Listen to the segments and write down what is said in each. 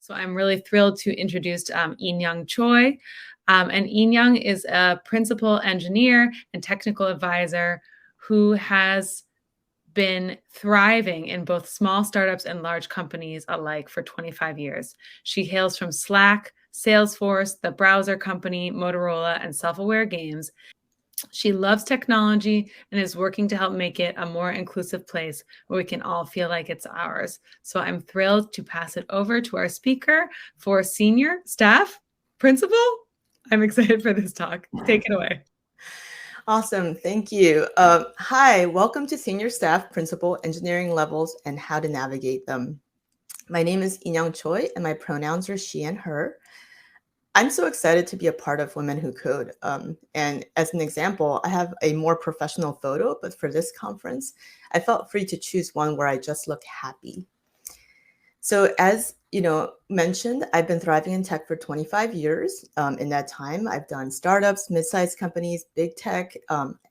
So I'm really thrilled to introduce Ei-Nyung Choi. And Ei-Nyung is a principal engineer and technical advisor who has been thriving in both small startups and large companies alike for 25 years. She hails from Slack, Salesforce, the browser company, Motorola, and Self-Aware Games. She loves technology and is working to help make it a more inclusive place where we can all feel like it's ours. So I'm thrilled to pass it over to our speaker for senior staff principal. I'm excited for this talk. Take it away. Awesome. Thank you. Hi, welcome to Senior Staff Principal Engineering Levels and How to Navigate Them. My name is Ei-Nyung Choi and my pronouns are she and her. I'm so excited to be a part of Women Who Code. And as an example, I have a more professional photo, but for this conference, I felt free to choose one where I just looked happy. So as mentioned, I've been thriving in tech for 25 years. In that time, I've done startups, mid-sized companies, big tech.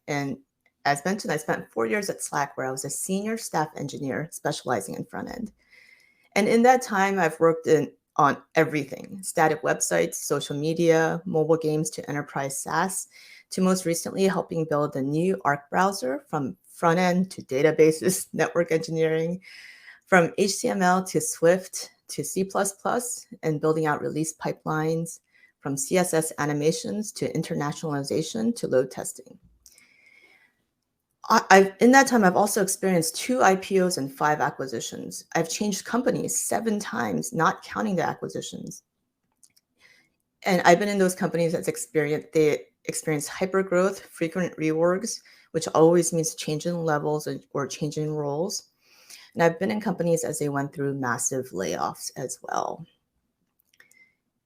And as mentioned, I spent 4 years at Slack where I was a senior staff engineer specializing in front end. And in that time, I've worked on everything, static websites, social media, mobile games to enterprise SaaS, to most recently helping build a new Arc browser from front end to databases, network engineering, from HTML to Swift to C++, and building out release pipelines, from CSS animations to internationalization to load testing. In that time, I've also experienced 2 IPOs and 5 acquisitions. I've changed companies 7 times, not counting the acquisitions. And I've been in those companies that experience hypergrowth, frequent reorgs, which always means changing levels or changing roles. And I've been in companies as they went through massive layoffs as well.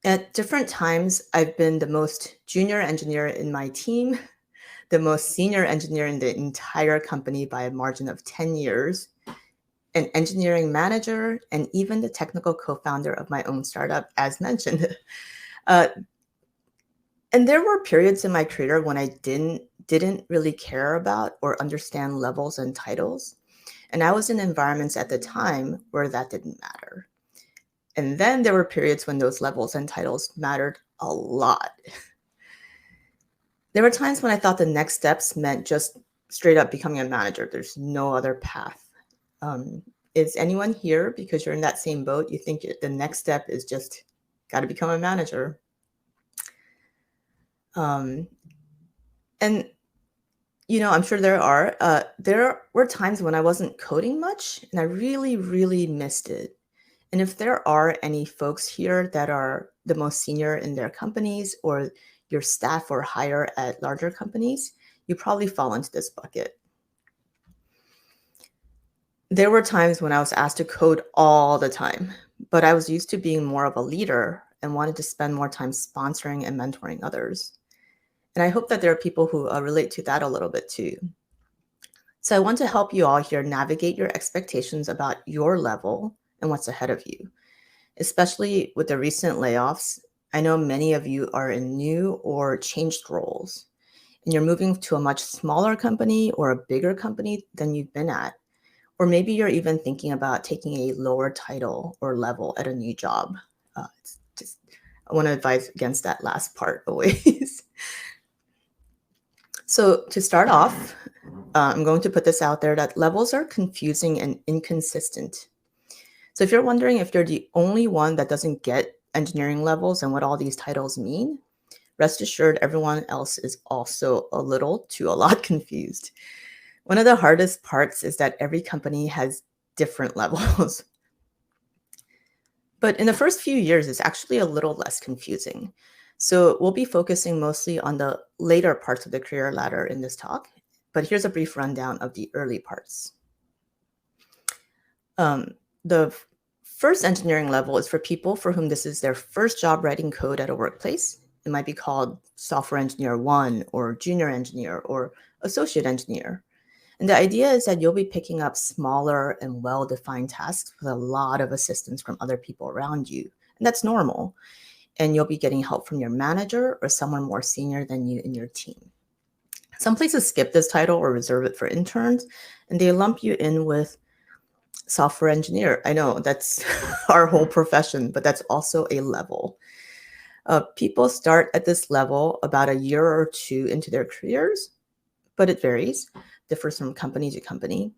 At different times, I've been the most junior engineer in my team, the most senior engineer in the entire company by a margin of 10 years, an engineering manager, and even the technical co-founder of my own startup, as mentioned. And there were periods in my career when I didn't really care about or understand levels and titles. And I was in environments at the time where that didn't matter. And then there were periods when those levels and titles mattered a lot. There were times when I thought the next steps meant just straight up becoming a manager. There's no other path. Is anyone here, because you're in that same boat, you think the next step is just got to become a manager? And I'm sure there were times when I wasn't coding much and I really, really missed it. And if there are any folks here that are the most senior in their companies or your staff or higher at larger companies, you probably fall into this bucket. There were times when I was asked to code all the time, but I was used to being more of a leader and wanted to spend more time sponsoring and mentoring others. And I hope that there are people who relate to that a little bit too. So I want to help you all here navigate your expectations about your level and what's ahead of you, especially with the recent layoffs. I know many of you are in new or changed roles, and you're moving to a much smaller company or a bigger company than you've been at. Or maybe you're even thinking about taking a lower title or level at a new job. I want to advise against that last part always. So to start off, I'm going to put this out there that levels are confusing and inconsistent. So if you're wondering if you're the only one that doesn't get engineering levels and what all these titles mean, rest assured everyone else is also a lot confused. One of the hardest parts is that every company has different levels. But in the first few years, it's actually a little less confusing. So we'll be focusing mostly on the later parts of the career ladder in this talk, but here's a brief rundown of the early parts. The first engineering level is for people for whom this is their first job writing code at a workplace. It might be called software engineer 1 or junior engineer or associate engineer. And the idea is that you'll be picking up smaller and well-defined tasks with a lot of assistance from other people around you. And that's normal. And you'll be getting help from your manager or someone more senior than you in your team. Some places skip this title or reserve it for interns, and they lump you in with Software engineer. I know that's our whole profession, but that's also a level. People start at this level about a year or two into their careers, but it varies, differs from company to company.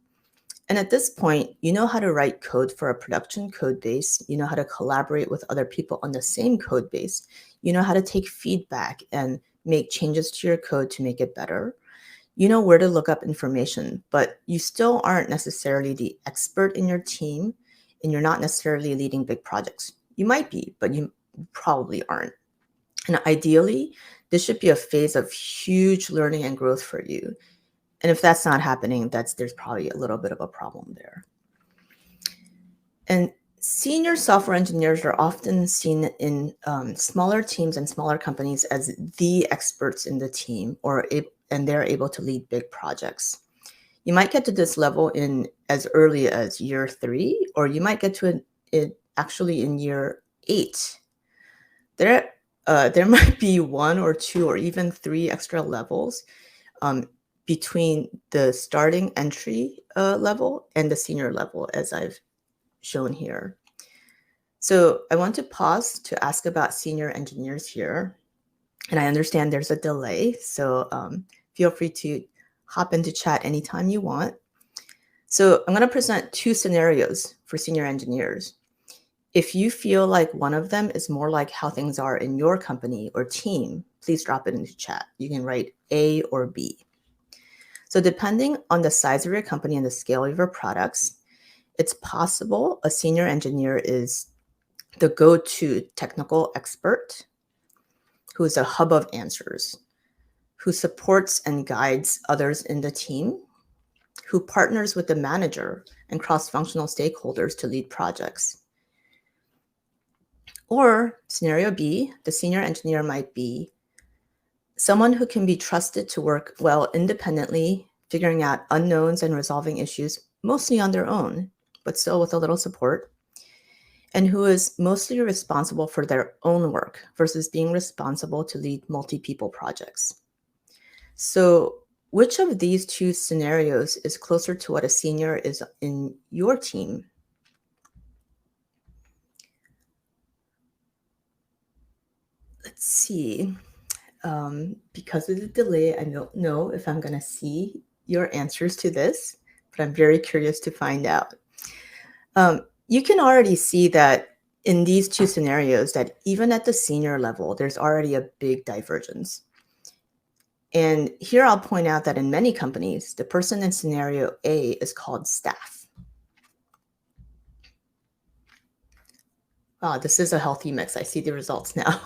And at this point, you know how to write code for a production code base. You know how to collaborate with other people on the same code base. You know how to take feedback and make changes to your code to make it better. You know where to look up information, but you still aren't necessarily the expert in your team, and you're not necessarily leading big projects. You might be, but you probably aren't. And ideally, this should be a phase of huge learning and growth for you. And if that's not happening, there's probably a little bit of a problem there. And senior software engineers are often seen in smaller teams and smaller companies as the experts in the team, and they're able to lead big projects. You might get to this level in as early as year 3, or you might get to it actually in year 8. There might be 1 or 2 or even 3 extra levels between the starting entry level and the senior level, as I've shown here. So I want to pause to ask about senior engineers here. And I understand there's a delay, so feel free to hop into chat anytime you want. So I'm going to present 2 scenarios for senior engineers. If you feel like one of them is more like how things are in your company or team, please drop it into chat. You can write A or B. So depending on the size of your company and the scale of your products, it's possible a senior engineer is the go-to technical expert who is a hub of answers, who supports and guides others in the team, who partners with the manager and cross-functional stakeholders to lead projects. Or scenario B, the senior engineer might be someone who can be trusted to work well independently, figuring out unknowns and resolving issues mostly on their own, but still with a little support, and who is mostly responsible for their own work versus being responsible to lead multi-people projects. So which of these 2 scenarios is closer to what a senior is in your team? Let's see. Because of the delay, I don't know if I'm going to see your answers to this, but I'm very curious to find out. You can already see that in these 2 scenarios that even at the senior level, there's already a big divergence. And here I'll point out that in many companies, the person in scenario A is called staff. Oh, this is a healthy mix. I see the results now.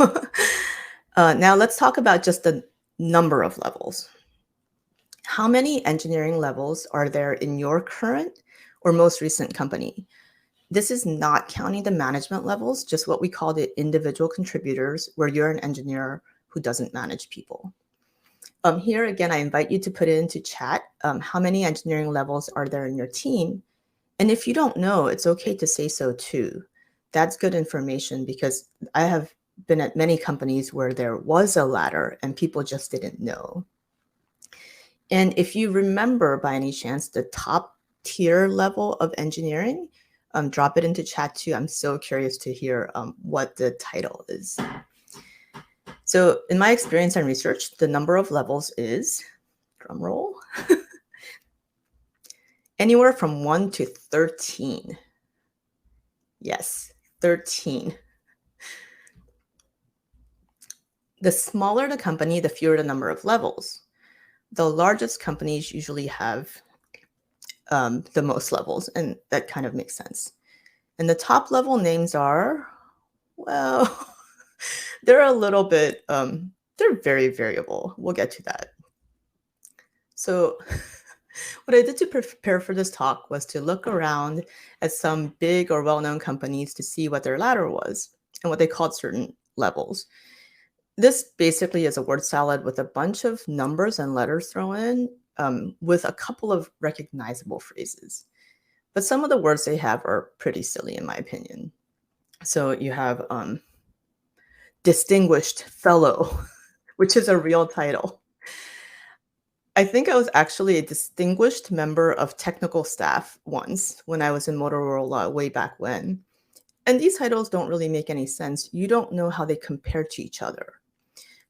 Now let's talk about just the number of levels. How many engineering levels are there in your current or most recent company? This is not counting the management levels, just what we call the individual contributors, where you're an engineer who doesn't manage people. Here again, I invite you to put it into chat. How many engineering levels are there in your team? And if you don't know, it's okay to say so too. That's good information because I have been at many companies where there was a ladder and people just didn't know. And if you remember by any chance the top tier level of engineering, drop it into chat too. I'm so curious to hear what the title is. So in my experience and research, the number of levels is, drum roll, anywhere from 1 to 13. Yes, 13. The smaller the company, the fewer the number of levels. The largest companies usually have the most levels, and that kind of makes sense. And the top level names are, well, they're a little bit, they're very variable. We'll get to that. So what I did to prepare for this talk was to look around at some big or well-known companies to see what their ladder was and what they called certain levels. This basically is a word salad with a bunch of numbers and letters thrown in with a couple of recognizable phrases. But some of the words they have are pretty silly in my opinion. So you have distinguished fellow, which is a real title. I think I was actually a distinguished member of technical staff once when I was in Motorola way back when. And these titles don't really make any sense. You don't know how they compare to each other.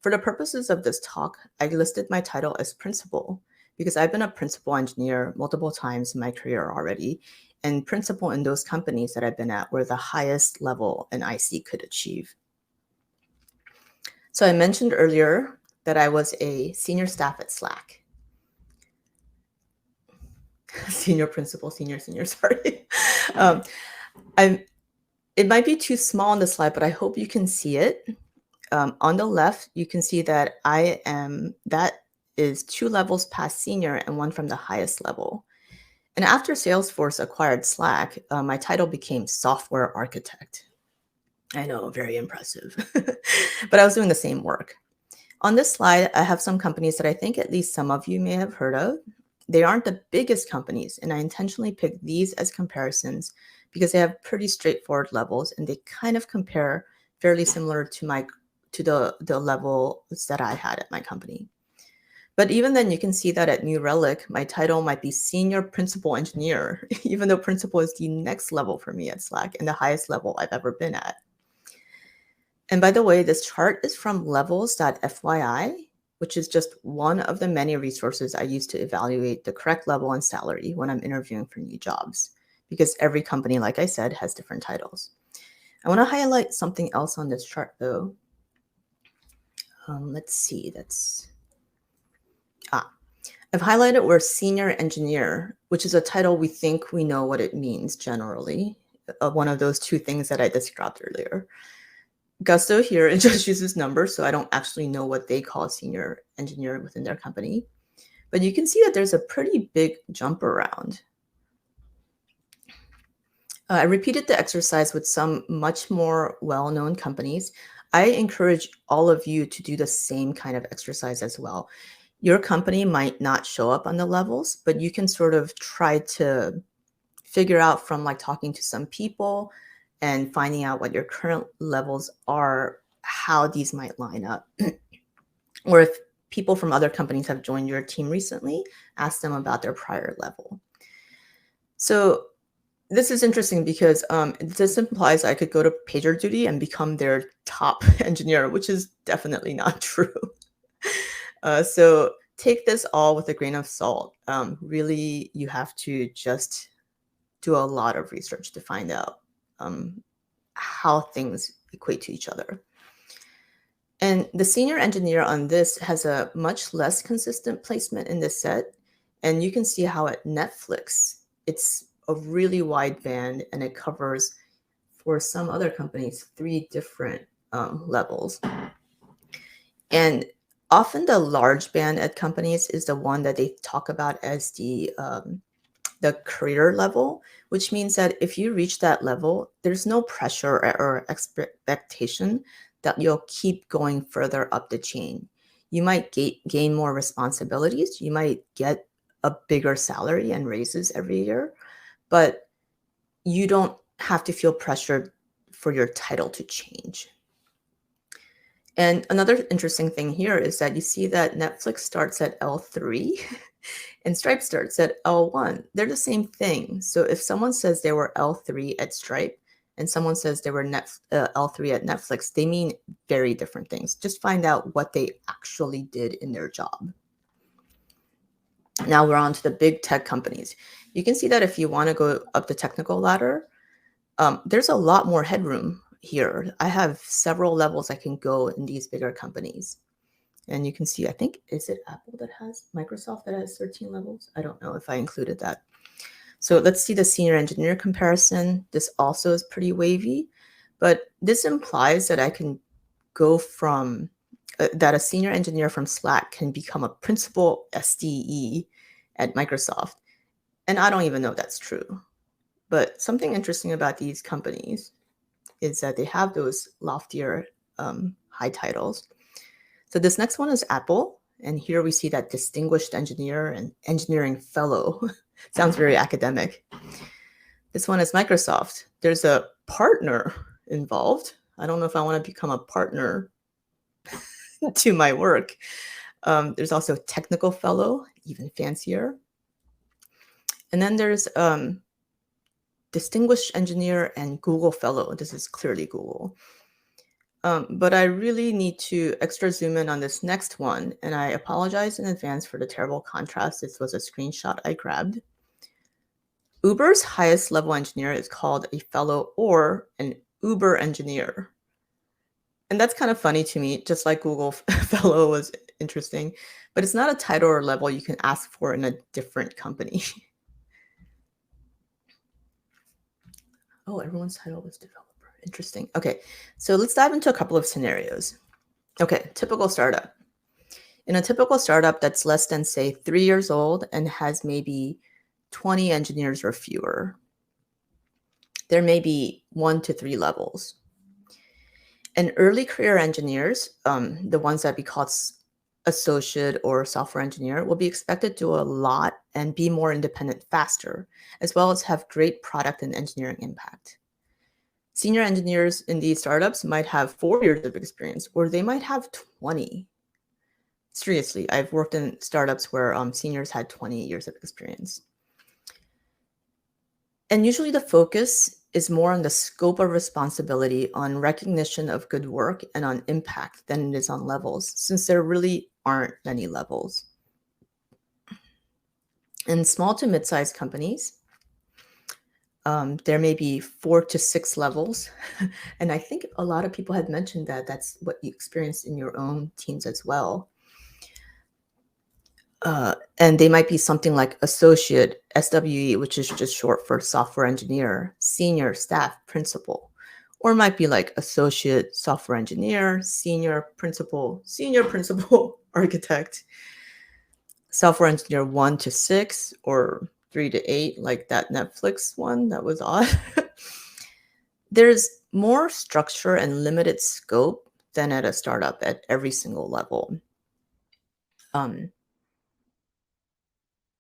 For the purposes of this talk, I listed my title as principal because I've been a principal engineer multiple times in my career already, and principal in those companies that I've been at were the highest level an IC could achieve. So I mentioned earlier that I was a senior staff at Slack. Senior principal, senior, sorry. It might be too small on the slide, but I hope you can see it. On the left, you can see that that is 2 levels past senior and 1 from the highest level. And after Salesforce acquired Slack, my title became software architect. I know, very impressive. But I was doing the same work. On this slide, I have some companies that I think at least some of you may have heard of. They aren't the biggest companies, and I intentionally picked these as comparisons because they have pretty straightforward levels and they kind of compare fairly similar to the levels that I had at my company. But even then, you can see that at New Relic, my title might be senior principal engineer, even though principal is the next level for me at Slack and the highest level I've ever been at. And by the way, this chart is from levels.fyi, which is just one of the many resources I use to evaluate the correct level and salary when I'm interviewing for new jobs, because every company, like I said, has different titles. I want to highlight something else on this chart, though. Let's see. I've highlighted where senior engineer, which is a title we think we know what it means generally, one of those 2 things that I described earlier. Gusto here, it just uses numbers, so I don't actually know what they call a senior engineer within their company. But you can see that there's a pretty big jump around. I repeated the exercise with some much more well-known companies. I encourage all of you to do the same kind of exercise as well. Your company might not show up on the levels, but you can sort of try to figure out from like talking to some people and finding out what your current levels are, how these might line up. Or if people from other companies have joined your team recently, ask them about their prior level. So this is interesting because this implies I could go to PagerDuty and become their top engineer, which is definitely not true. So take this all with a grain of salt. Really, you have to just do a lot of research to find out how things equate to each other. And the senior engineer on this has a much less consistent placement in this set. And you can see how at Netflix, it's a really wide band and it covers, for some other companies, 3 different levels. And often the large band at companies is the one that they talk about as the career level, which means that if you reach that level, there's no pressure or expectation that you'll keep going further up the chain. You might gain more responsibilities. You might get a bigger salary and raises every year, but you don't have to feel pressured for your title to change. And another interesting thing here is that you see that Netflix starts at L3 and Stripe starts at L1. They're the same thing. So if someone says they were L3 at Stripe and someone says they were L3 at Netflix, they mean very different things. Just find out what they actually did in their job. Now we're on to the big tech companies. You can see that if you want to go up the technical ladder, there's a lot more headroom here. I have several levels I can go in these bigger companies. And you can see, I think, is it Apple that has, Microsoft that has 13 levels? I don't know if I included that. So let's see the senior engineer comparison. This also is pretty wavy, but this implies that I can go from, that a senior engineer from Slack can become a principal SDE at Microsoft. And I don't even know if that's true. But something interesting about these companies is that they have those loftier high titles. So this next one is Apple. And here we see that distinguished engineer and engineering fellow. Sounds very academic. This one is Microsoft. There's a partner involved. I don't know if I want to become a partner to my work. There's also technical fellow, even fancier. And then there's distinguished engineer and Google fellow. This is clearly Google. But I really need to extra zoom in on this next one, and I apologize in advance for the terrible contrast. This was a screenshot I grabbed. Uber's highest level engineer is called a fellow or an Uber engineer. And that's kind of funny to me, just like Google fellow was interesting, but it's not a title or level you can ask for in a different company. Oh, everyone's title was developer. Interesting. Okay, so let's dive into a couple of scenarios. Okay, typical startup. In a typical startup that's less than, say, 3 years old and has maybe 20 engineers or fewer, there may be 1 to 3 levels. And early career engineers, the ones that we call associate or software engineer, will be expected to do a lot and be more independent faster, as well as have great product and engineering impact. Senior engineers in these startups might have 4 years of experience, or they might have 20. Seriously, I've worked in startups where seniors had 20 years of experience. And usually the focus is more on the scope of responsibility, on recognition of good work, and on impact than it is on levels, since there really aren't many levels. In small to mid-sized companies, there may be 4 to 6 levels. And I think a lot of people had mentioned that that's what you experienced in your own teams as well. And they might be something like associate, SWE, which is just short for software engineer, senior, staff, principal, or it might be like associate, software engineer, senior principal, architect, software engineer 1 to 6, or 3 to 8, like that Netflix one. That was odd. There's more structure and limited scope than at a startup at every single level.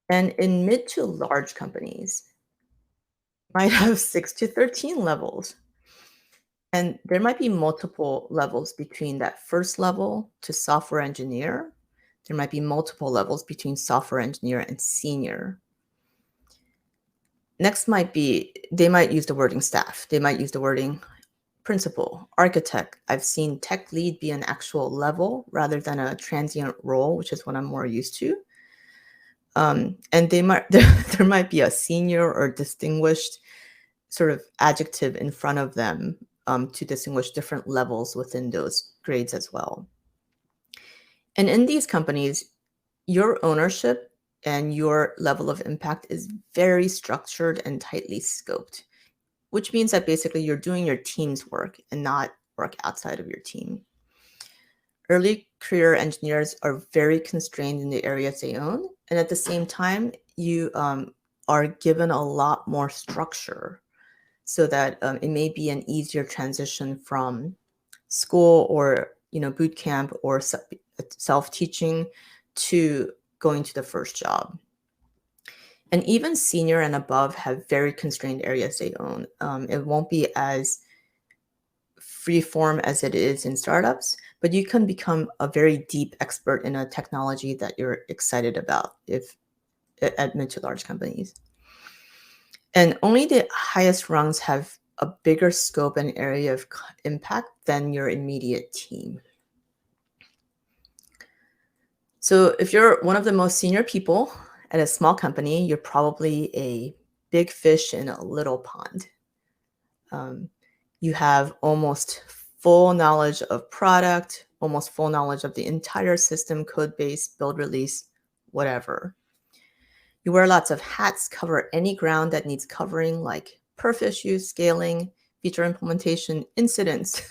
And in mid to large companies, might have 6 to 13 levels. And there might be multiple levels between that first level to software engineer. There might be multiple levels between software engineer and senior. Next might be, they might use the wording staff. They might use the wording principal, architect. I've seen tech lead be an actual level rather than a transient role, which is what I'm more used to. And they might there might be a senior or distinguished sort of adjective in front of them to distinguish different levels within those grades as well. And in these companies, your ownership and your level of impact is very structured and tightly scoped, which means that basically you're doing your team's work and not work outside of your team. Early career engineers are very constrained in the areas they own. And at the same time, you are given a lot more structure so that it may be an easier transition from school or boot camp or self-teaching to going to the first job. And even senior and above have very constrained areas they own. It won't be as free form as it is in startups, but you can become a very deep expert in a technology that you're excited about if at mid to large companies. And only the highest rungs have a bigger scope and area of impact than your immediate team. So if you're one of the most senior people at a small company, you're probably a big fish in a little pond. You have almost full knowledge of product, almost full knowledge of the entire system, code base, build release, whatever. You wear lots of hats, cover any ground that needs covering, like perf issues, scaling, feature implementation, incidents,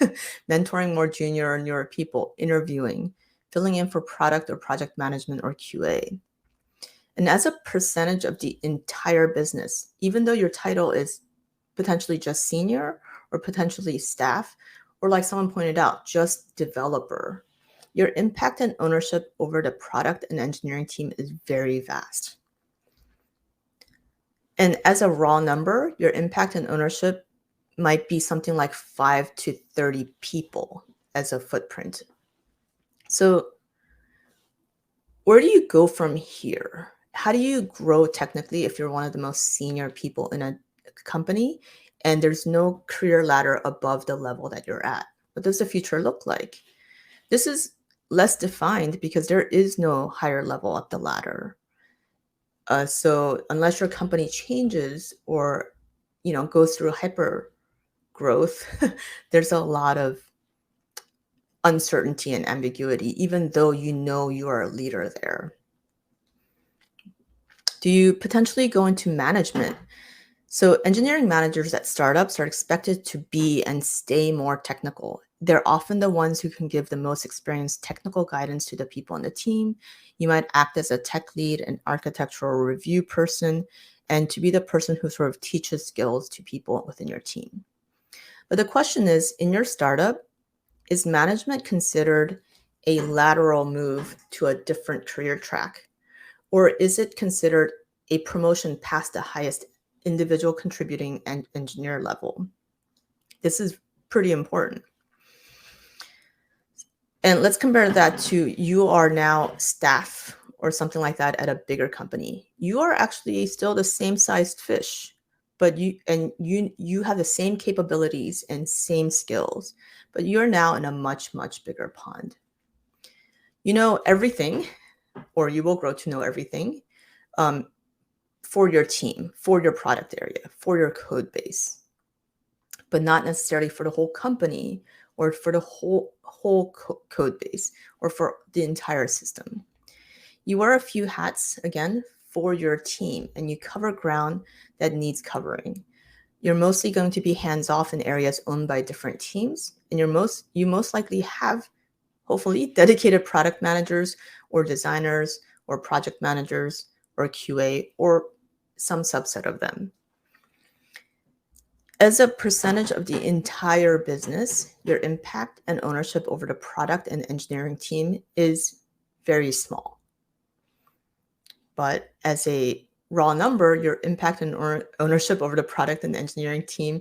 mentoring more junior or newer people, interviewing, filling in for product or project management or QA. And as a percentage of the entire business, even though your title is potentially just senior or potentially staff, or like someone pointed out, just developer, your impact and ownership over the product and engineering team is very vast. And as a raw number, your impact and ownership might be something like 5 to 30 people as a footprint. So Where do you go from here? How do you grow technically if you're one of the most senior people in a company and there's no career ladder above the level that you're at? What does the future look like? This is less defined because there is no higher level up the ladder. So unless your company changes or goes through hyper growth, there's a lot of uncertainty and ambiguity, even though you are a leader there. Do you potentially go into management? So engineering managers at startups are expected to be and stay more technical. They're often the ones who can give the most experienced technical guidance to the people on the team. You might act as a tech lead, an architectural review person, and to be the person who sort of teaches skills to people within your team. But the question is, in your startup, is management considered a lateral move to a different career track? Or is it considered a promotion past the highest individual contributing and engineer level? This is pretty important. And let's compare that to you are now staff or something like that at a bigger company. You are actually still the same sized fish, but you have the same capabilities and same skills, but you're now in a much, much bigger pond. You know everything, or you will grow to know everything, for your team, for your product area, for your code base, but not necessarily for the whole company or for the whole code base or for the entire system. You wear a few hats, again, for your team, and you cover ground that needs covering. You're mostly going to be hands-off in areas owned by different teams, and you most likely have, hopefully, dedicated product managers or designers or project managers or QA or some subset of them. As a percentage of the entire business, your impact and ownership over the product and engineering team is very small. But as a raw number, your impact and ownership over the product and engineering team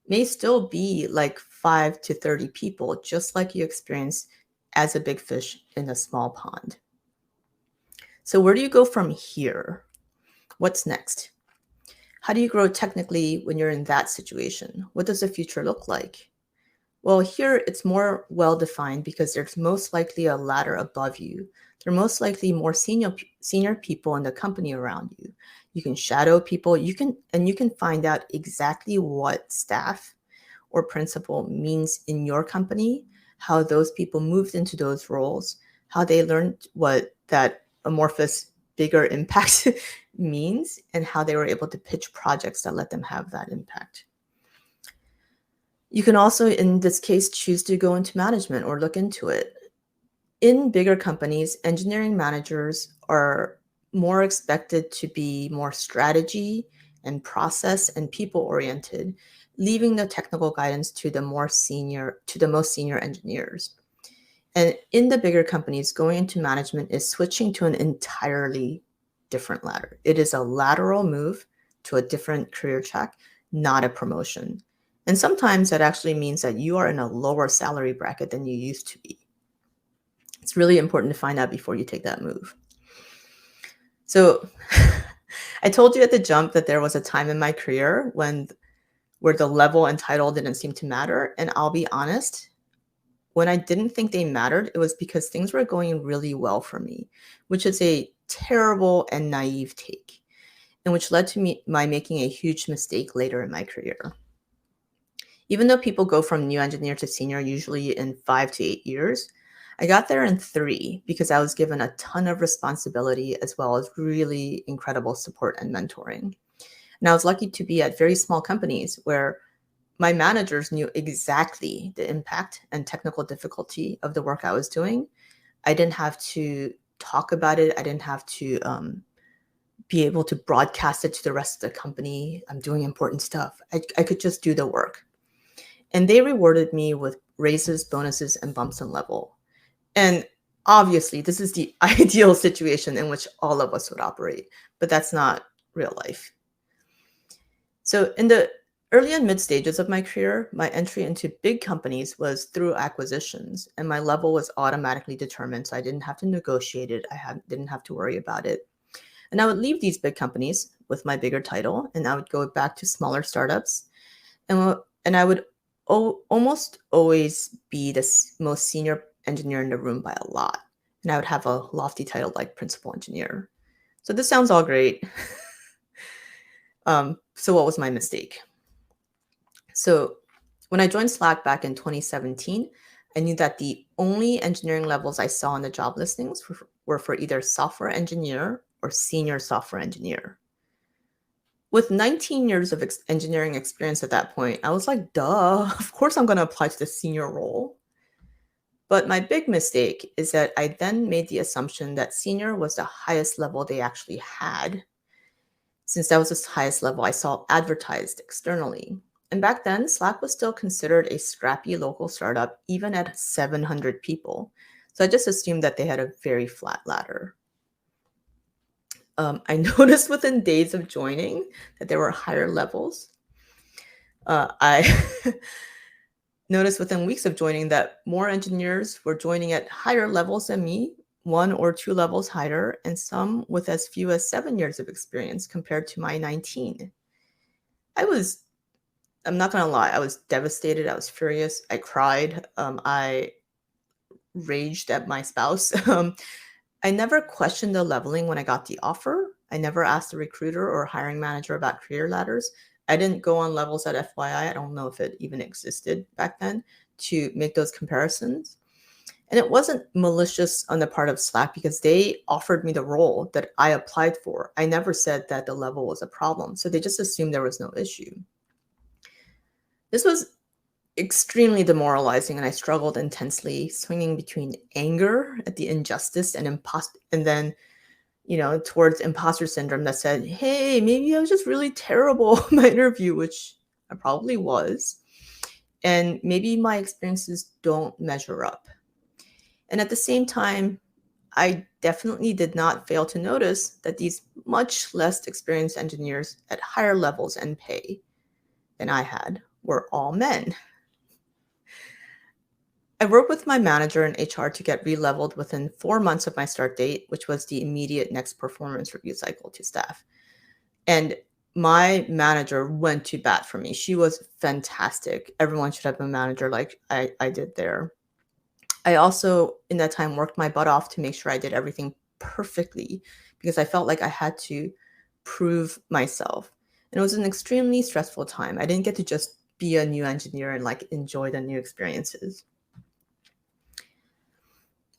may still be like 5 to 30 people, just like you experience as a big fish in a small pond. So where do you go from here? What's next? How do you grow technically when you're in that situation? What does the future look like? Well, here it's more well-defined because there's most likely a ladder above you. There are most likely more senior people in the company around you. You can shadow people. You can find out exactly what staff or principal means in your company, how those people moved into those roles, how they learned what that amorphous bigger impact means, and how they were able to pitch projects that let them have that impact. You can also, in this case, choose to go into management or look into it. In bigger companies, engineering managers are more expected to be more strategy and process and people oriented, leaving the technical guidance to the most senior engineers. And in the bigger companies, going into management is switching to an entirely different ladder. It is a lateral move to a different career track, not a promotion. And sometimes that actually means that you are in a lower salary bracket than you used to be. It's really important to find out before you take that move. So I told you at the jump that there was a time in my career where the level and title didn't seem to matter. And I'll be honest, when I didn't think they mattered, it was because things were going really well for me, which is a terrible and naive take, and which led to my making a huge mistake later in my career. Even though people go from new engineer to senior usually in 5 to 8 years, I got there in 3 because I was given a ton of responsibility as well as really incredible support and mentoring. And I was lucky to be at very small companies where my managers knew exactly the impact and technical difficulty of the work I was doing. I didn't have to talk about it. I didn't have to be able to broadcast it to the rest of the company. I'm doing important stuff. I could just do the work. And they rewarded me with raises, bonuses, and bumps in level. And obviously, this is the ideal situation in which all of us would operate, but that's not real life. So in the Early and mid stages of my career, my entry into big companies was through acquisitions, and my level was automatically determined, so I didn't have to negotiate it. Didn't have to worry about it. And I would leave these big companies with my bigger title, and I would go back to smaller startups, and I would almost always be the most senior engineer in the room by a lot, and I would have a lofty title like principal engineer. So this sounds all great. So what was my mistake? So when I joined Slack back in 2017, I knew that the only engineering levels I saw on the job listings were for either software engineer or senior software engineer. With 19 years of engineering experience at that point, I was like, duh, of course I'm going to apply to the senior role. But my big mistake is that I then made the assumption that senior was the highest level they actually had, since that was the highest level I saw advertised externally. And back then, Slack was still considered a scrappy local startup, even at 700 people. So I just assumed that they had a very flat ladder. I noticed within days of joining that there were higher levels. I noticed within weeks of joining that more engineers were joining at higher levels than me, 1 or 2 levels higher, and some with as few as 7 years of experience compared to my 19. I'm not gonna lie, I was devastated. I was furious. I cried. I raged at my spouse. I never questioned the leveling when I got the offer. I never asked the recruiter or hiring manager about career ladders. I didn't go on levels at FYI. I don't know if it even existed back then to make those comparisons. And it wasn't malicious on the part of Slack because they offered me the role that I applied for. I never said that the level was a problem. So they just assumed there was no issue. This was extremely demoralizing, and I struggled intensely, swinging between anger at the injustice and then, towards imposter syndrome that said, hey, maybe I was just really terrible in my interview, which I probably was. And maybe my experiences don't measure up. And at the same time, I definitely did not fail to notice that these much less experienced engineers at higher levels and pay than I had were all men. I worked with my manager in HR to get re-leveled within 4 months of my start date, which was the immediate next performance review cycle to staff. And my manager went to bat for me. She was fantastic. Everyone should have a manager like I did there. I also, in that time, worked my butt off to make sure I did everything perfectly because I felt like I had to prove myself. And it was an extremely stressful time. I didn't get to just be a new engineer and enjoy the new experiences.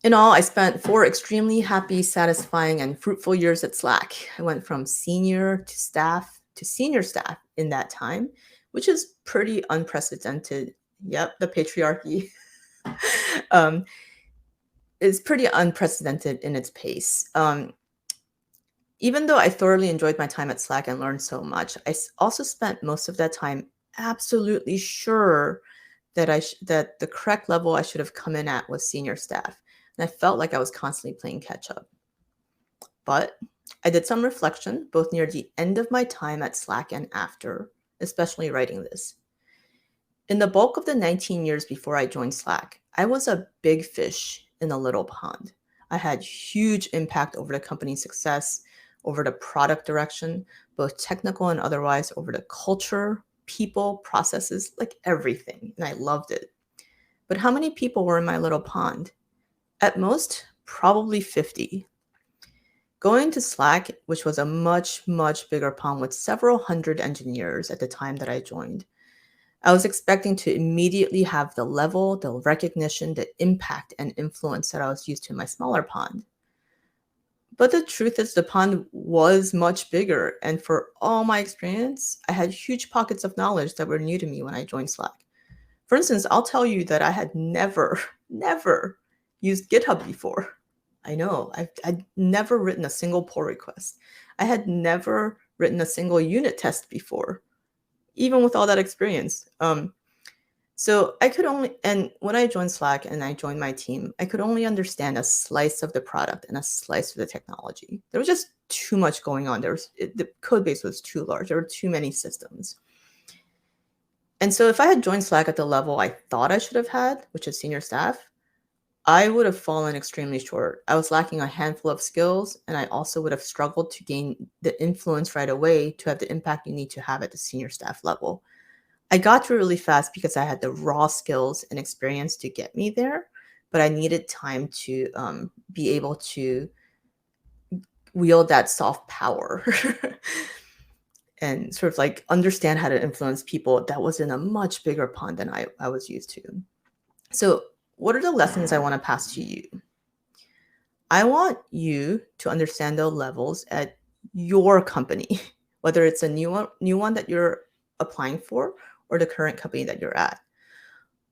In all, I spent 4 extremely happy, satisfying, and fruitful years at Slack. I went from senior to senior staff in that time, which is pretty unprecedented. Yep, the patriarchy is pretty unprecedented in its pace. Even though I thoroughly enjoyed my time at Slack and learned so much, I also spent most of that time absolutely sure that that the correct level I should have come in at was senior staff. And I felt like I was constantly playing catch up. But I did some reflection, both near the end of my time at Slack and after, especially writing this. In the bulk of the 19 years before I joined Slack, I was a big fish in a little pond. I had huge impact over the company's success, over the product direction, both technical and otherwise, over the culture, people, processes, everything. And I loved it. But how many people were in my little pond? At most, probably 50. Going to Slack, which was a much, much bigger pond with several hundred engineers at the time that I joined, I was expecting to immediately have the level, the recognition, the impact, and influence that I was used to in my smaller pond. But the truth is the pond was much bigger, and for all my experience, I had huge pockets of knowledge that were new to me when I joined Slack. For instance, I'll tell you that I had never, never used GitHub before. I know, I'd never written a single pull request. I had never written a single unit test before, even with all that experience. So I could only, and when I joined Slack and I joined my team, I could only understand a slice of the product and a slice of the technology. There was just too much going on. The code base was too large. There were too many systems. And so if I had joined Slack at the level I thought I should have had, which is senior staff, I would have fallen extremely short. I was lacking a handful of skills, and I also would have struggled to gain the influence right away to have the impact you need to have at the senior staff level. I got through really fast because I had the raw skills and experience to get me there, but I needed time to be able to wield that soft power and sort of like understand how to influence people that was in a much bigger pond than I was used to. So, what are the lessons I want to pass to you? I want you to understand the levels at your company, whether it's a new one that you're applying for or the current company that you're at.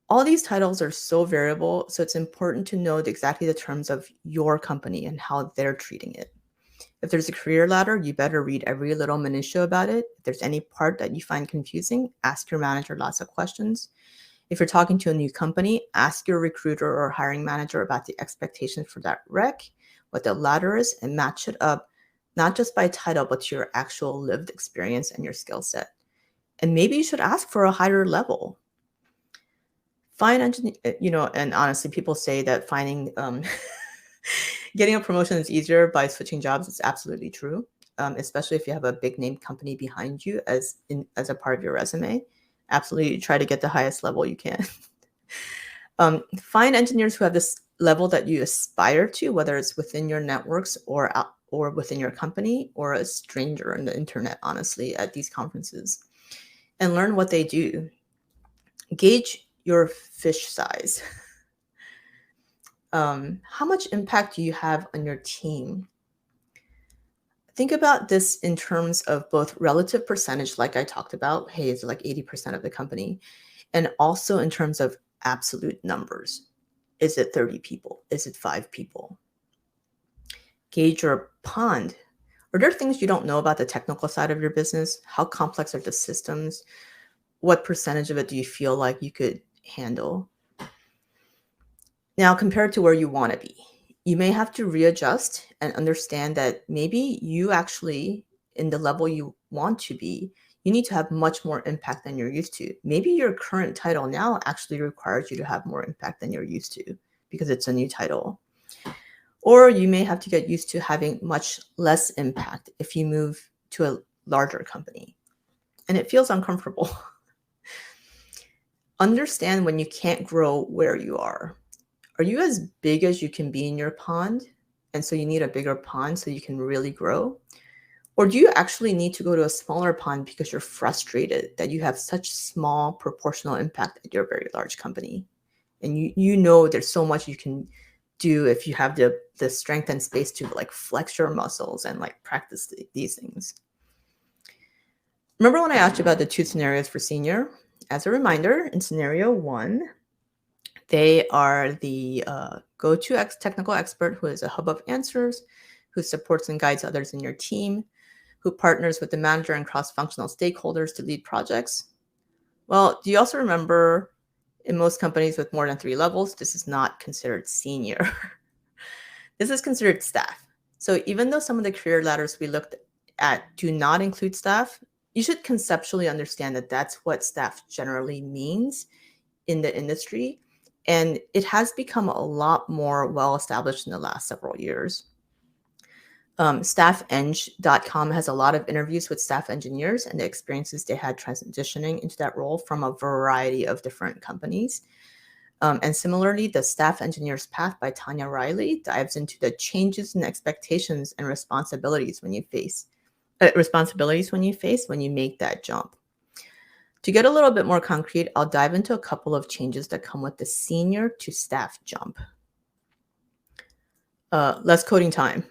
All these titles are so variable, so it's important to know exactly the terms of your company and how they're treating it. If there's a career ladder, you better read every little minutia about it. If there's any part that you find confusing, ask your manager lots of questions. If you're talking to a new company, ask your recruiter or hiring manager about the expectations for that rec, what the ladder is, and match it up, not just by title, but to your actual lived experience and your skill set. And maybe you should ask for a higher level. Find engineer, and honestly, people say that finding getting a promotion is easier by switching jobs. It's absolutely true, especially if you have a big name company behind you as a part of your resume. Absolutely try to get the highest level you can. Find engineers who have this level that you aspire to, whether it's within your networks or within your company or a stranger on the internet, honestly, at these conferences, and learn what they do. Gauge your fish size. How much impact do you have on your team? Think about this in terms of both relative percentage, like I talked about, hey, it's like 80% of the company, and also in terms of absolute numbers. Is it 30 people? Is it 5 people? Gauge your pond. Are there things you don't know about the technical side of your business? How complex are the systems? What percentage of it do you feel like you could handle? Now, compared to where you want to be, you may have to readjust and understand that maybe you actually, in the level you want to be, you need to have much more impact than you're used to. Maybe your current title now actually requires you to have more impact than you're used to because it's a new title. Or you may have to get used to having much less impact if you move to a larger company. And it feels uncomfortable. Understand when you can't grow where you are. Are you as big as you can be in your pond? And so you need a bigger pond so you can really grow? Or do you actually need to go to a smaller pond because you're frustrated that you have such small proportional impact at your very large company? And you know there's so much you can do if you have the strength and space to like flex your muscles and like practice these things. Remember when I asked you about the 2 scenarios for senior? As a reminder, in scenario 1, they are the go-to technical expert who is a hub of answers, who supports and guides others in your team, who partners with the manager and cross-functional stakeholders to lead projects. Well, do you also remember in most companies with more than 3 levels, this is not considered senior. This is considered staff. So even though some of the career ladders we looked at do not include staff, you should conceptually understand that that's what staff generally means in the industry. And it has become a lot more well-established in the last several years. Staffeng.com has a lot of interviews with staff engineers and the experiences they had transitioning into that role from a variety of different companies. And similarly, the Staff Engineer's Path by Tanya Riley dives into the changes in expectations and responsibilities when you make that jump. To get a little bit more concrete, I'll dive into a couple of changes that come with the senior to staff jump. Less coding time.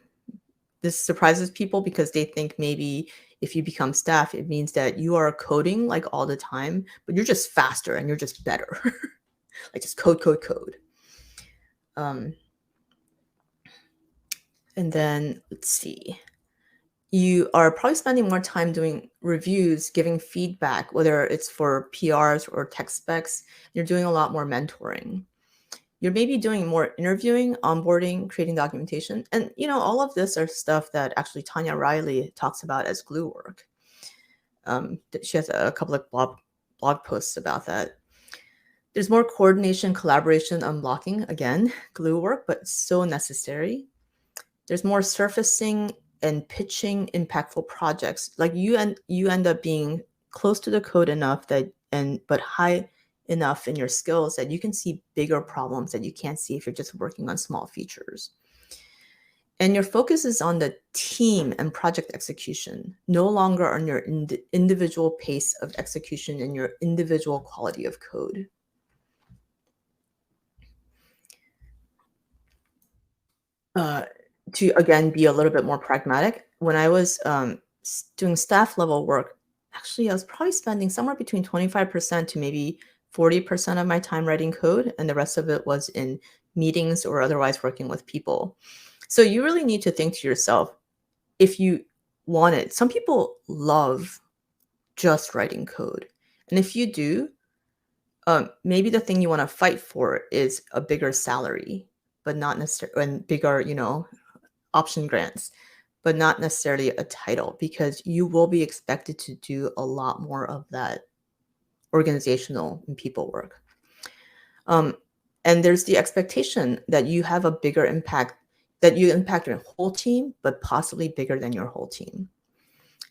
This surprises people because they think maybe if you become staff, it means that you are coding like all the time, but you're just faster and you're just better. Like just code. And then let's see. You are probably spending more time doing reviews, giving feedback, whether it's for PRs or tech specs. You're doing a lot more mentoring. You're maybe doing more interviewing, onboarding, creating documentation. And, all of this are stuff that actually Tanya Riley talks about as glue work. She has a couple of blog posts about that. There's more coordination, collaboration, unblocking. Again, glue work, but so necessary. There's more surfacing and pitching impactful projects. Like you end up being close to the code enough but high enough in your skills that you can see bigger problems that you can't see if you're just working on small features. And your focus is on the team and project execution, no longer on your individual pace of execution and your individual quality of code. To again be a little bit more pragmatic, when I was doing staff level work, actually I was probably spending somewhere between 25% to maybe 40% of my time writing code, and the rest of it was in meetings or otherwise working with people. So you really need to think to yourself, if you want it. Some people love just writing code, and if you do, maybe the thing you want to fight for is a bigger salary, but not necessarily, and bigger, option grants, but not necessarily a title, because you will be expected to do a lot more of that organizational and people work. And there's the expectation that you have a bigger impact, that you impact your whole team, but possibly bigger than your whole team.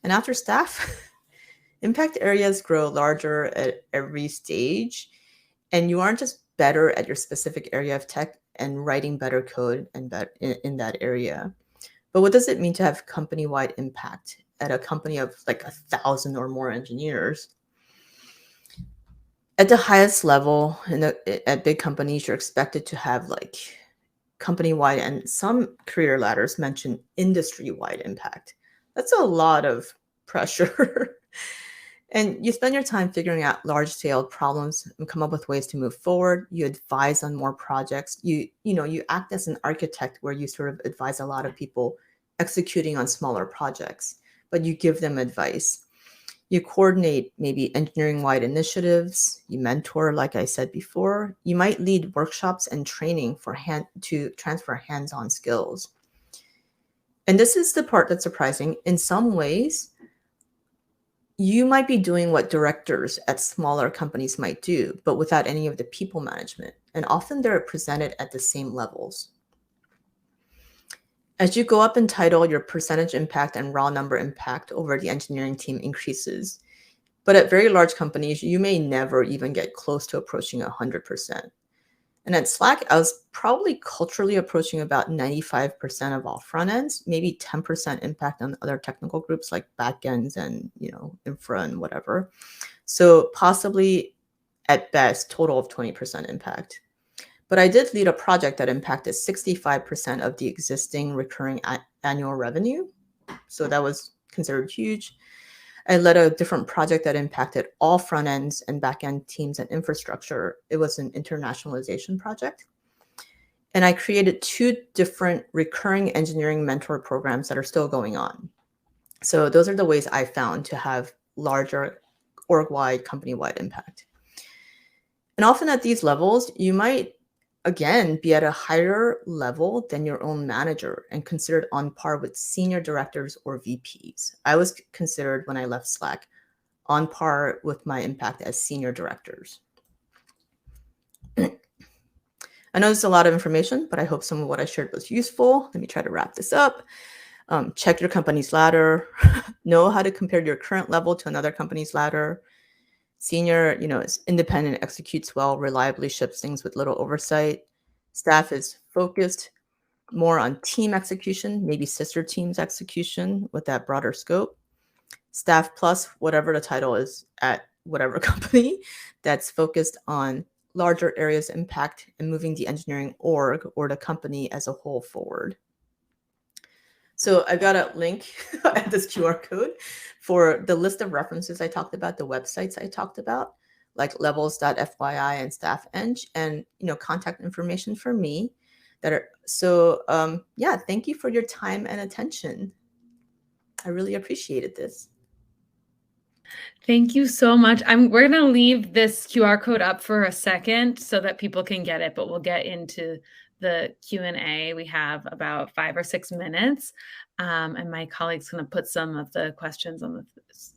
And after staff, impact areas grow larger at every stage, and you aren't just better at your specific area of tech and writing better code and in that area. But what does it mean to have company-wide impact at a company of like 1,000 or more engineers? At the highest level at big companies, you're expected to have like company-wide, and some career ladders mention industry-wide impact. That's a lot of pressure. And you spend your time figuring out large-scale problems and come up with ways to move forward. You advise on more projects. You act as an architect where you sort of advise a lot of people executing on smaller projects, but you give them advice. You coordinate maybe engineering-wide initiatives. You mentor, like I said before. You might lead workshops and training to transfer hands-on skills. And this is the part that's surprising. In some ways, you might be doing what directors at smaller companies might do, but without any of the people management. And often they're presented at the same levels. As you go up in title, your percentage impact and raw number impact over the engineering team increases. But at very large companies, you may never even get close to approaching 100%. And at Slack, I was probably culturally approaching about 95% of all front ends, maybe 10% impact on other technical groups like backends and infra and whatever. So possibly at best, total of 20% impact. But I did lead a project that impacted 65% of the existing recurring annual revenue. So that was considered huge. I led a different project that impacted all front ends and back end teams and infrastructure. It was an internationalization project. And I created 2 different recurring engineering mentor programs that are still going on. So those are the ways I found to have larger org-wide, company-wide impact. And often at these levels, you might, again, be at a higher level than your own manager and considered on par with senior directors or VPs. I was considered, when I left Slack, on par with my impact as senior directors. I know this is a lot of information, but I hope some of what I shared was useful. Let me try to wrap this up. Check your company's ladder. Know how to compare your current level to another company's ladder. Senior, is independent, executes well, reliably ships things with little oversight. Staff is focused more on team execution, maybe sister teams execution with that broader scope. Staff plus, whatever the title is at whatever company, that's focused on larger areas of impact and moving the engineering org or the company as a whole forward. So I've got a link at this QR code for the list of references I talked about, the websites I talked about, like levels.fyi and staff-eng, and contact information for me that are thank you for your time and attention. I really appreciated this. Thank you so much. We're going to leave this QR code up for a second so that people can get it, but we'll get into the Q&A. We have about 5 or 6 minutes, and my colleague's going to put some of the questions on the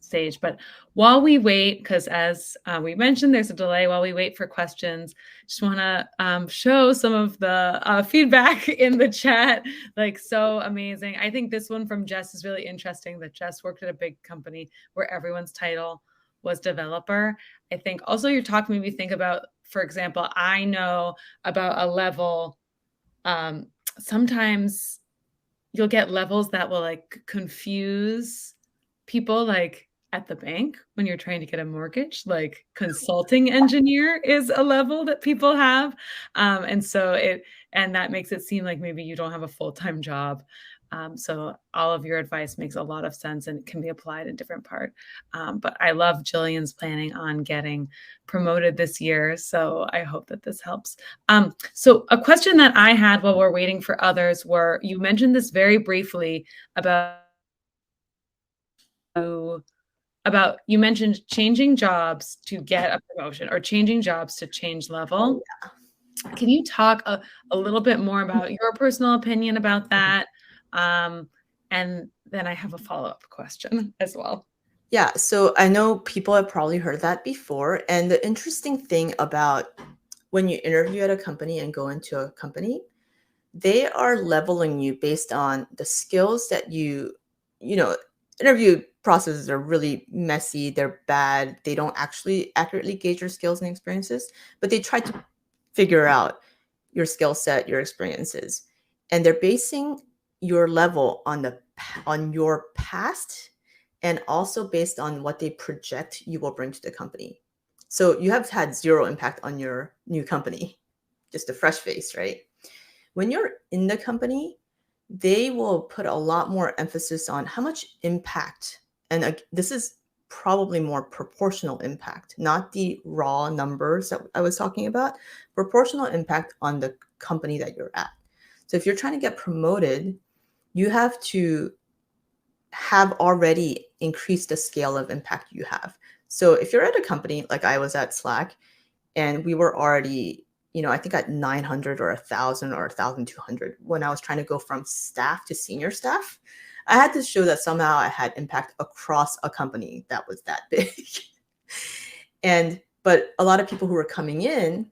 stage. But while we wait, because as we mentioned, there's a delay while we wait for questions, just want to show some of the feedback in the chat. Like, so amazing. I think this one from Jess is really interesting, that Jess worked at a big company where everyone's title was developer. I think also your talk made me think about, for example, I know about a level, sometimes you'll get levels that will like confuse people, like at the bank when you're trying to get a mortgage, like consulting engineer is a level that people have. And that makes it seem like maybe you don't have a full-time job. So all of your advice makes a lot of sense and can be applied in different part. But I love Jillian's planning on getting promoted this year. So I hope that this helps. So a question that I had while we're waiting for others were, you mentioned this very briefly about you mentioned changing jobs to get a promotion or changing jobs to change level. Oh, yeah. Can you talk a little bit more about your personal opinion about that? And then I have a follow-up question as well. Yeah, so I know people have probably heard that before. And the interesting thing about when you interview at a company and go into a company, they are leveling you based on the skills that interview processes are really messy, they're bad, they don't actually accurately gauge your skills and experiences, but they try to figure out your skill set, your experiences. And they're basing your level on your past and also based on what they project you will bring to the company. So you have had zero impact on your new company, just a fresh face, right? When you're in the company, they will put a lot more emphasis on how much impact, and this is probably more proportional impact, not the raw numbers that I was talking about, proportional impact on the company that you're at. So if you're trying to get promoted, you have to have already increased the scale of impact you have. So if you're at a company like I was at Slack, and we were already, I think at 900 or 1,000 or 1,200 when I was trying to go from staff to senior staff, I had to show that somehow I had impact across a company that was that big. But a lot of people who were coming in,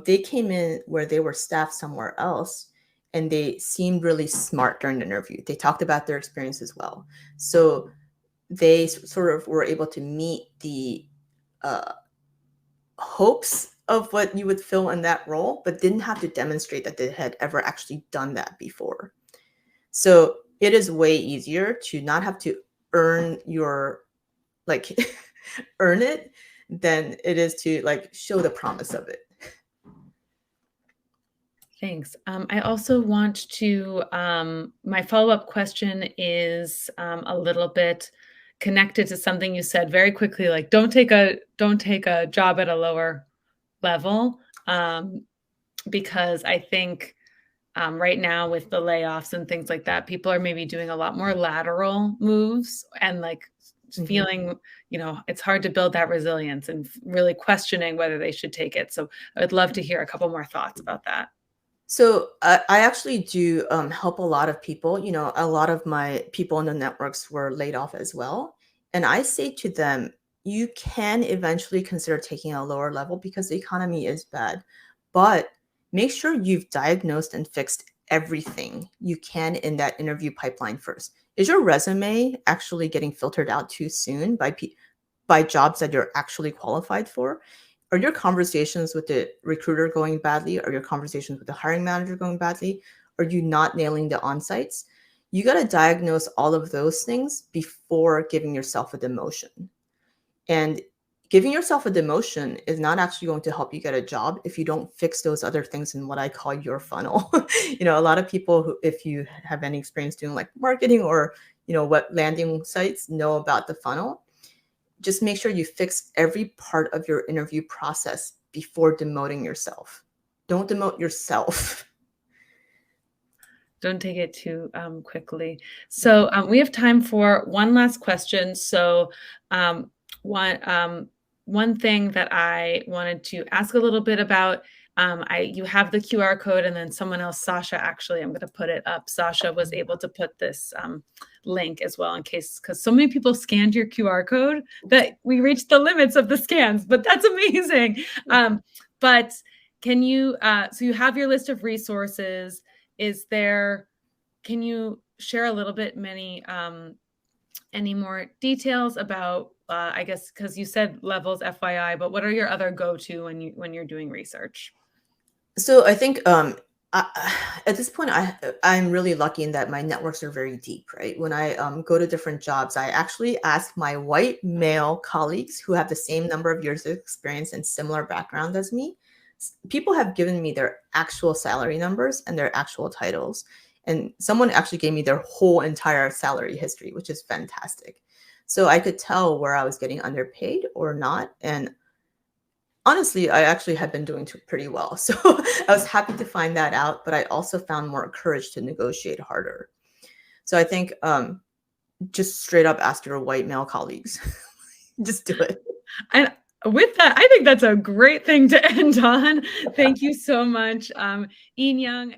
they came in where they were staff somewhere else, and they seemed really smart during the interview. They talked about their experience as well. So they sort of were able to meet the hopes of what you would fill in that role, but didn't have to demonstrate that they had ever actually done that before. So it is way easier to not have to earn your, earn it than it is to show the promise of it. Thanks. I also want to, my follow-up question is a little bit connected to something you said very quickly, like don't take a job at a lower level, because I think right now with the layoffs and things like that, people are maybe doing a lot more lateral moves and feeling, it's hard to build that resilience and really questioning whether they should take it. So I would love to hear a couple more thoughts about that. So I actually do help a lot of people. A lot of my people in the networks were laid off as well. And I say to them, you can eventually consider taking a lower level because the economy is bad. But make sure you've diagnosed and fixed everything you can in that interview pipeline first. Is your resume actually getting filtered out too soon by jobs that you're actually qualified for? Are your conversations with the recruiter going badly? Are your conversations with the hiring manager going badly? Are you not nailing the on-sites? You got to diagnose all of those things before giving yourself a demotion. And giving yourself a demotion is not actually going to help you get a job if you don't fix those other things in what I call your funnel. A lot of people who, if you have any experience doing marketing or, what landing sites, know about the funnel. Just make sure you fix every part of your interview process before demoting yourself. Don't demote yourself. Don't take it too quickly. So we have time for one last question. So one thing that I wanted to ask a little bit about You have the QR code, and then someone else, Sasha, actually, I'm going to put it up. Sasha was able to put this link as well in case, because so many people scanned your QR code that we reached the limits of the scans, but that's amazing. But can you, so you have your list of resources. Can you share a little bit, any more details about, I guess, because you said levels FYI, but what are your other go-to when you're doing research? So I think at this point, I'm really lucky in that my networks are very deep, right? When I go to different jobs, I actually ask my white male colleagues who have the same number of years of experience and similar background as me. People have given me their actual salary numbers and their actual titles. And someone actually gave me their whole entire salary history, which is fantastic. So I could tell where I was getting underpaid or not. And honestly, I actually had been doing pretty well. So I was happy to find that out, but I also found more courage to negotiate harder. So I think just straight up ask your white male colleagues. Just do it. And with that, I think that's a great thing to end on. Thank you so much, Ei-Nyung.